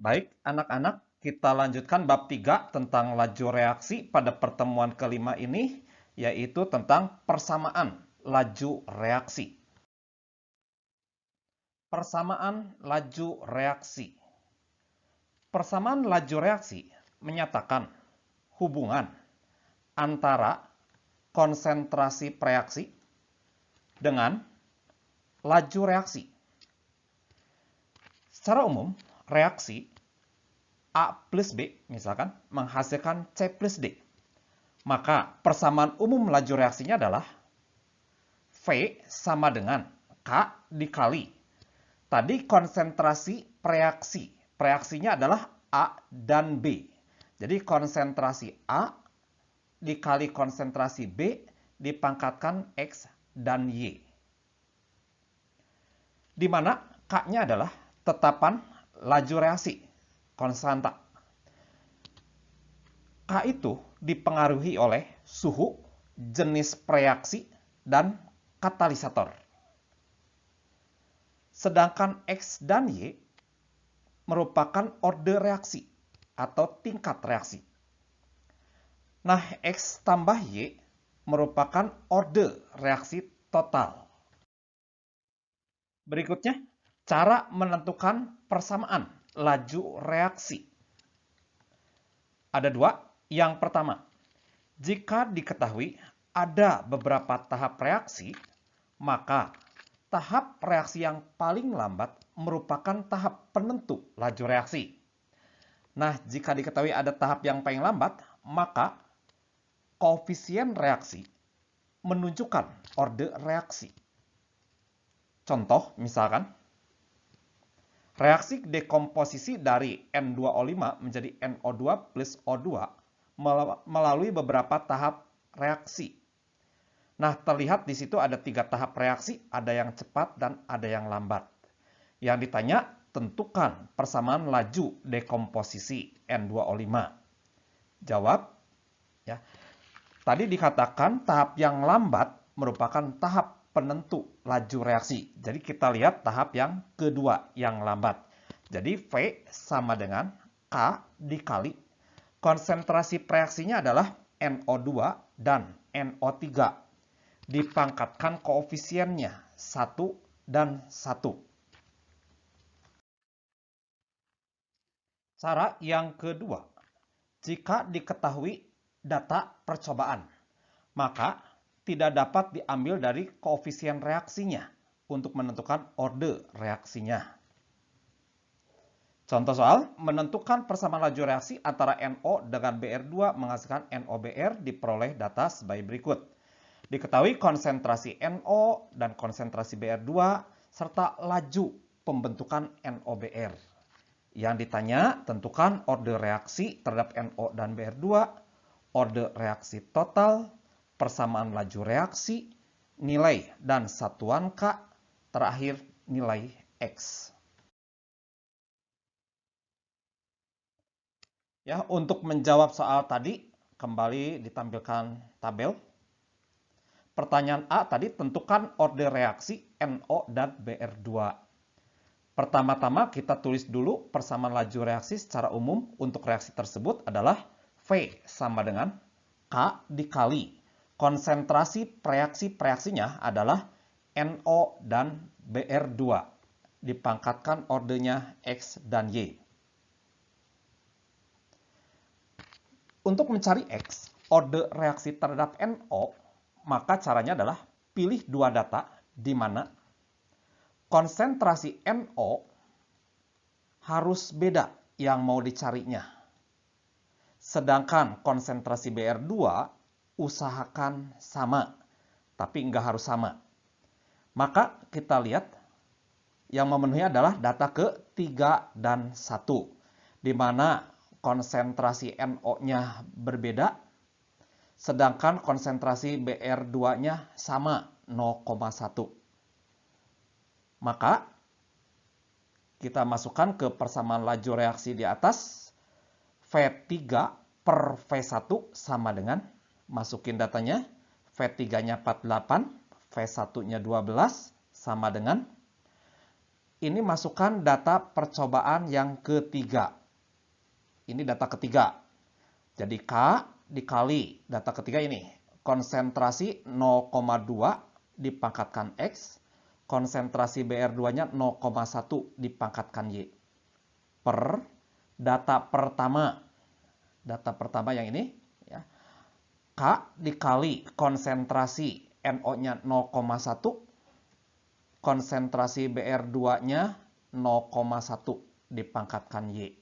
Baik, anak-anak, kita lanjutkan bab 3 tentang laju reaksi pada pertemuan kelima ini, yaitu tentang persamaan laju reaksi. Persamaan laju reaksi. Persamaan laju reaksi menyatakan hubungan antara konsentrasi reaksi dengan laju reaksi. Secara umum, reaksi A plus B, misalkan, menghasilkan C plus D. Maka persamaan umum laju reaksinya adalah V sama dengan K dikali. Tadi konsentrasi reaksi. Reaksinya adalah A dan B. Jadi konsentrasi A dikali konsentrasi B dipangkatkan X dan Y. Di mana K-nya adalah tetapan laju reaksi, konstanta. K itu dipengaruhi oleh suhu, jenis reaksi, dan katalisator. Sedangkan X dan Y merupakan orde reaksi atau tingkat reaksi. Nah, X tambah Y merupakan orde reaksi total. Berikutnya, cara menentukan persamaan laju reaksi. Ada dua. Yang pertama, jika diketahui ada beberapa tahap reaksi, maka tahap reaksi yang paling lambat merupakan tahap penentu laju reaksi. Nah, jika diketahui ada tahap yang paling lambat, maka koefisien reaksi menunjukkan orde reaksi. Contoh, misalkan, reaksi dekomposisi dari N2O5 menjadi NO2 plus O2 melalui beberapa tahap reaksi. Nah, terlihat di situ ada 3 tahap reaksi, ada yang cepat dan ada yang lambat. Yang ditanya, tentukan persamaan laju dekomposisi N2O5. Jawab, ya. Tadi dikatakan tahap yang lambat merupakan tahap penentu laju reaksi. Jadi kita lihat tahap yang kedua, yang lambat. Jadi V sama dengan K dikali konsentrasi reaksinya adalah NO2 dan NO3. Dipangkatkan koefisiennya 1 dan 1. Cara yang kedua, jika diketahui data percobaan, maka tidak dapat diambil dari koefisien reaksinya untuk menentukan orde reaksinya. Contoh soal, menentukan persamaan laju reaksi antara NO dengan Br2 menghasilkan NOBr diperoleh data sebagai berikut. Diketahui konsentrasi NO dan konsentrasi Br2 serta laju pembentukan NOBr. Yang ditanya, tentukan orde reaksi terhadap NO dan Br2, orde reaksi total, persamaan laju reaksi, nilai dan satuan K, terakhir nilai X. Ya, untuk menjawab soal tadi, kembali ditampilkan tabel. Pertanyaan A tadi, tentukan orde reaksi NO dan Br2. Pertama-tama kita tulis dulu persamaan laju reaksi secara umum untuk reaksi tersebut adalah V sama dengan K dikali konsentrasi reaksinya adalah NO dan Br2. Dipangkatkan ordenya X dan Y. Untuk mencari X, orde reaksi terhadap NO, maka caranya adalah pilih dua data di mana konsentrasi NO harus beda yang mau dicarinya. Sedangkan konsentrasi Br2 usahakan sama, tapi nggak harus sama. Maka kita lihat yang memenuhi adalah data ke-3 dan 1, di mana konsentrasi NO-nya berbeda, sedangkan konsentrasi Br2-nya sama, 0,1. Maka kita masukkan ke persamaan laju reaksi di atas, V3 per V1 sama dengan, masukin datanya, V3-nya 48, V1-nya 12, sama dengan, ini masukkan data percobaan yang ketiga. Ini data ketiga. Jadi K dikali data ketiga ini. Konsentrasi 0,2 dipangkatkan X. Konsentrasi BR2-nya 0,1 dipangkatkan Y. Per data pertama. Data pertama yang ini. Ya. K dikali konsentrasi NO-nya 0,1. Konsentrasi BR2-nya 0,1 dipangkatkan Y.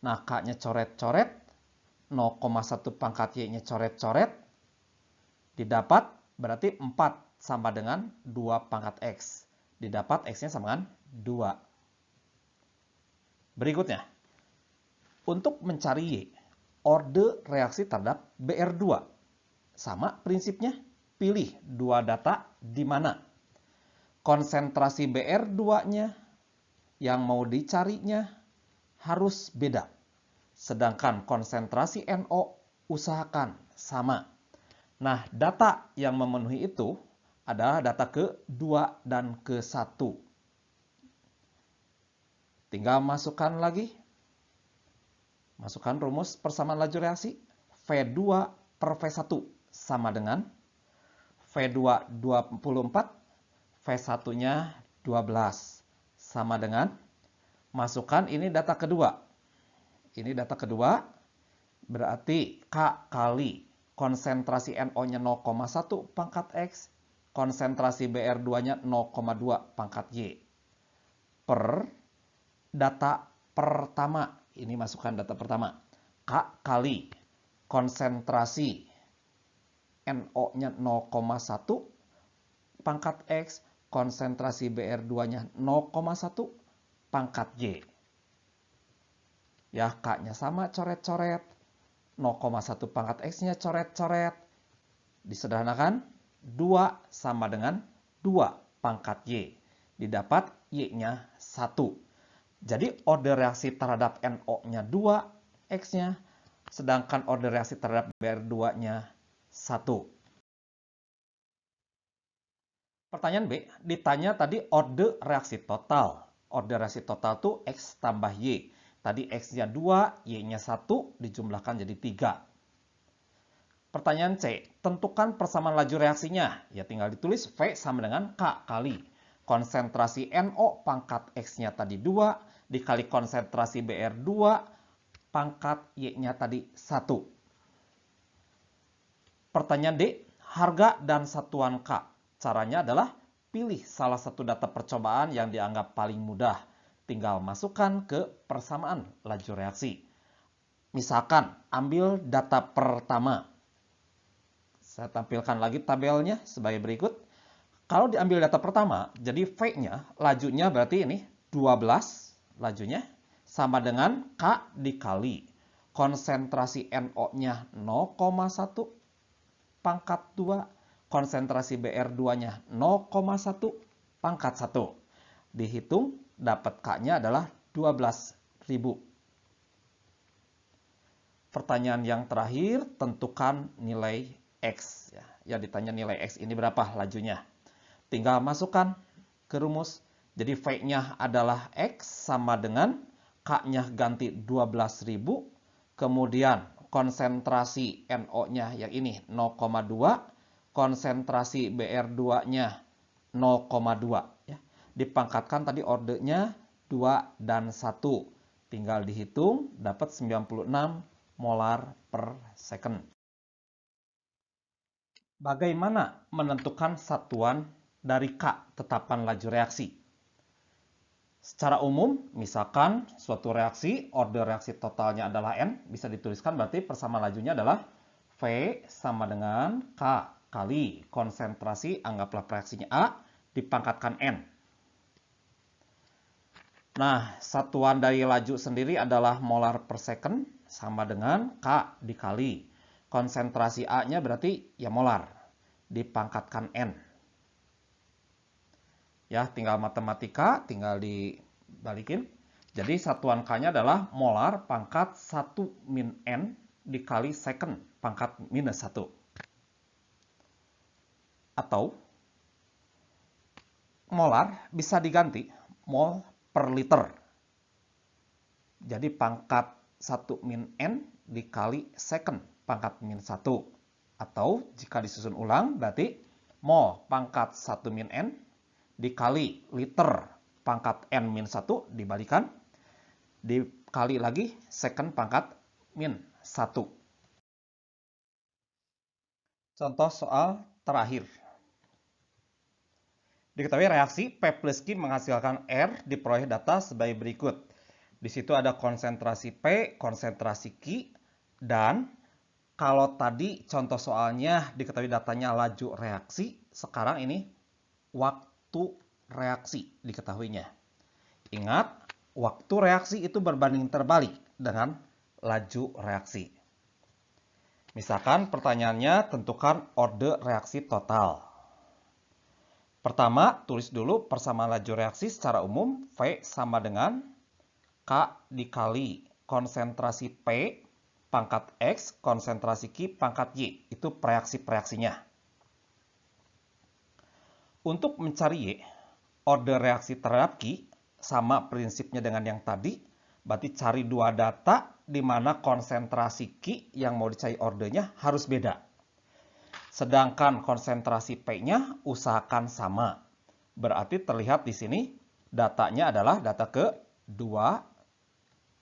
Nah, K-nya coret-coret, 0,1 pangkat Y-nya coret-coret, didapat berarti 4 sama dengan 2 pangkat X. Didapat X-nya sama dengan 2. Berikutnya, untuk mencari Y, orde reaksi terhadap BR2. Sama prinsipnya, pilih dua data di mana konsentrasi BR2-nya yang mau dicarinya harus beda. Sedangkan konsentrasi NO usahakan sama. Nah, data yang memenuhi itu adalah data ke-2 dan ke-1. Tinggal masukkan lagi. Masukkan rumus persamaan laju reaksi. V2 per V1 sama dengan V2 24, V1-nya 12. Sama dengan, masukkan ini data kedua. Ini data kedua, berarti K kali konsentrasi NO-nya 0,1 pangkat X, konsentrasi BR2-nya 0,2 pangkat Y. Per data pertama, ini masukkan data pertama, K kali konsentrasi NO-nya 0,1 pangkat X, konsentrasi BR2-nya 0,1 pangkat Y. Ya, K-nya sama coret-coret, 0,1 pangkat X-nya coret-coret. Disederhanakan, 2 sama dengan 2 pangkat Y. Didapat Y-nya 1. Jadi orde reaksi terhadap NO-nya 2, X-nya, sedangkan orde reaksi terhadap BR2-nya 1. Pertanyaan B, ditanya tadi orde reaksi total. Orde reaksi total itu X tambah Y. Tadi X-nya 2, Y-nya 1, dijumlahkan jadi 3. Pertanyaan C, tentukan persamaan laju reaksinya. Ya tinggal ditulis V sama dengan K kali konsentrasi NO pangkat X-nya tadi 2, dikali konsentrasi BR2, pangkat Y-nya tadi 1. Pertanyaan D, harga dan satuan K. Caranya adalah pilih salah satu data percobaan yang dianggap paling mudah. Tinggal masukkan ke persamaan laju reaksi. Misalkan, ambil data pertama. Saya tampilkan lagi tabelnya sebagai berikut. Kalau diambil data pertama, jadi V-nya, lajunya berarti ini 12 lajunya, sama dengan K dikali konsentrasi NO-nya 0,1 pangkat 2, konsentrasi BR2-nya 0,1 pangkat 1. Dihitung, dapat K-nya adalah 12.000. Pertanyaan yang terakhir, tentukan nilai X. Ya, ditanya nilai X ini berapa lajunya. Tinggal masukkan ke rumus. Jadi V-nya adalah X sama dengan K-nya ganti 12.000. Kemudian konsentrasi NO-nya yang ini 0,2. Konsentrasi BR2-nya 0,2. Ya. Dipangkatkan tadi ordenya 2 dan 1. Tinggal dihitung, dapat 96 molar per second. Bagaimana menentukan satuan dari K, tetapan laju reaksi? Secara umum, misalkan suatu reaksi, orde reaksi totalnya adalah N, bisa dituliskan berarti persamaan lajunya adalah V sama dengan K kali konsentrasi, anggaplah reaksinya A, dipangkatkan N. Nah, satuan dari laju sendiri adalah molar per second, sama dengan K dikali konsentrasi A-nya berarti ya molar, dipangkatkan N. Ya, tinggal matematika, tinggal dibalikin. Jadi satuan K-nya adalah molar pangkat 1 min N dikali second pangkat minus 1. Atau molar bisa diganti mol per liter. Jadi pangkat 1 min N dikali second pangkat min 1. Atau jika disusun ulang berarti mol pangkat 1 min N dikali liter pangkat N min 1 dibalikan. Dikali lagi second pangkat min 1. Contoh soal terakhir. Diketahui reaksi P plus Q menghasilkan R diperoleh data sebagai berikut. Di situ ada konsentrasi P, konsentrasi Q, dan kalau tadi contoh soalnya diketahui datanya laju reaksi, sekarang ini waktu reaksi diketahuinya. Ingat, waktu reaksi itu berbanding terbalik dengan laju reaksi. Misalkan pertanyaannya tentukan orde reaksi total. Pertama, tulis dulu persamaan laju reaksi secara umum. V sama dengan K dikali konsentrasi P pangkat X, konsentrasi Q pangkat Y. Itu reaksi-reaksinya. Untuk mencari Y, orde reaksi terhadap Q sama prinsipnya dengan yang tadi. Berarti cari dua data di mana konsentrasi Q yang mau dicari ordenya harus beda. Sedangkan konsentrasi P-nya usahakan sama. Berarti terlihat di sini datanya adalah data kedua,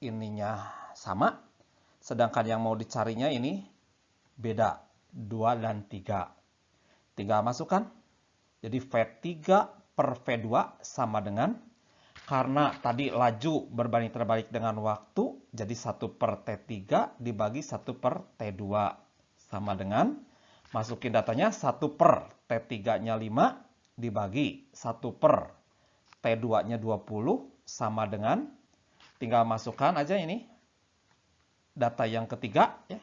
ininya sama. Sedangkan yang mau dicarinya ini beda, 2 dan 3. Tinggal masukkan. Jadi V3 per V2 sama dengan, karena tadi laju berbanding terbalik dengan waktu, jadi 1 per T3 dibagi 1 per T2. Sama dengan, masukin datanya 1 per T3-nya 5 dibagi 1 per T2-nya 20 sama dengan, tinggal masukkan aja ini data yang ketiga ya.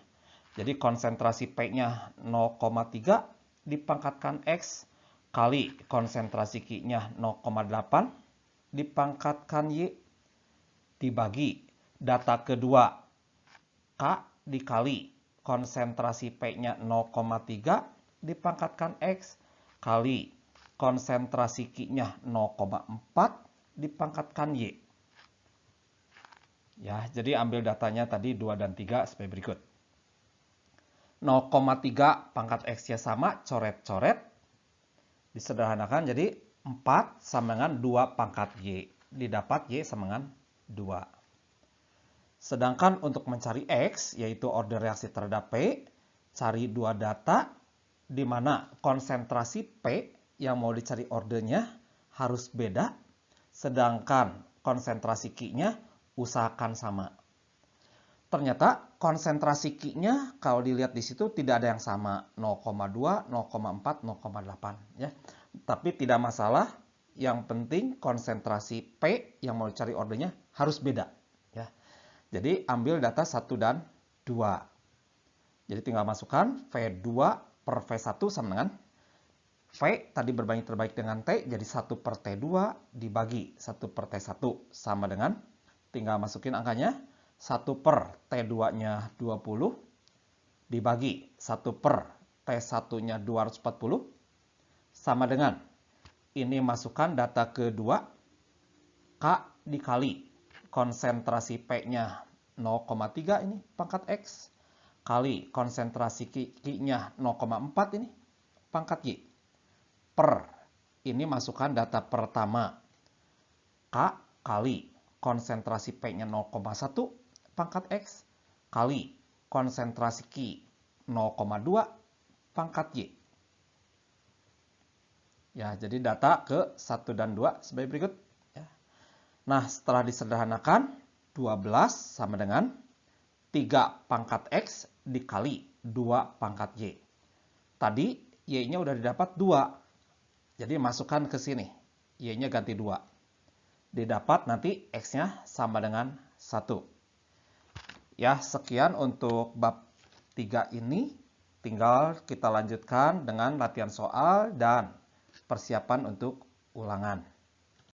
Jadi konsentrasi P-nya 0,3 dipangkatkan X kali konsentrasi Q-nya 0,8 dipangkatkan Y dibagi data kedua K dikali konsentrasi P-nya 0,3 dipangkatkan X kali konsentrasi Q-nya 0,4 dipangkatkan Y. Ya, jadi ambil datanya tadi 2 dan 3 sebagai berikut. 0,3 pangkat X-nya sama, coret-coret. Disederhanakan jadi 4 sama dengan 2 pangkat Y. Didapat Y sama dengan 2. Sedangkan untuk mencari X, yaitu orde reaksi terhadap P, cari dua data di mana konsentrasi P yang mau dicari ordenya harus beda, sedangkan konsentrasi Q-nya usahakan sama. Ternyata konsentrasi Q-nya kalau dilihat di situ tidak ada yang sama, 0,2, 0,4, 0,8 ya. Tapi tidak masalah, yang penting konsentrasi P yang mau dicari ordenya harus beda ya. Jadi ambil data 1 dan 2. Jadi tinggal masukkan V2 per V1 sama dengan V tadi berbanding terbalik dengan T, jadi 1 per T2 dibagi 1 per T1 sama dengan, tinggal masukin angkanya, 1 per T2-nya 20 dibagi 1 per T1-nya 240 sama dengan, ini masukkan data kedua, K dikali konsentrasi P-nya 0,3 ini pangkat X kali konsentrasi Q-nya 0,4 ini pangkat Y per, ini masukkan data pertama K kali konsentrasi P-nya 0,1 pangkat X kali konsentrasi Q 0,2 pangkat Y. Ya, jadi data ke 1 dan 2 sebagai berikut. Nah, setelah disederhanakan, 12 sama dengan 3 pangkat X dikali 2 pangkat Y. Tadi Y-nya udah didapat 2. Jadi masukkan ke sini. Y-nya ganti 2. Didapat nanti X-nya sama dengan 1. Ya, sekian untuk bab 3 ini. Tinggal kita lanjutkan dengan latihan soal dan persiapan untuk ulangan.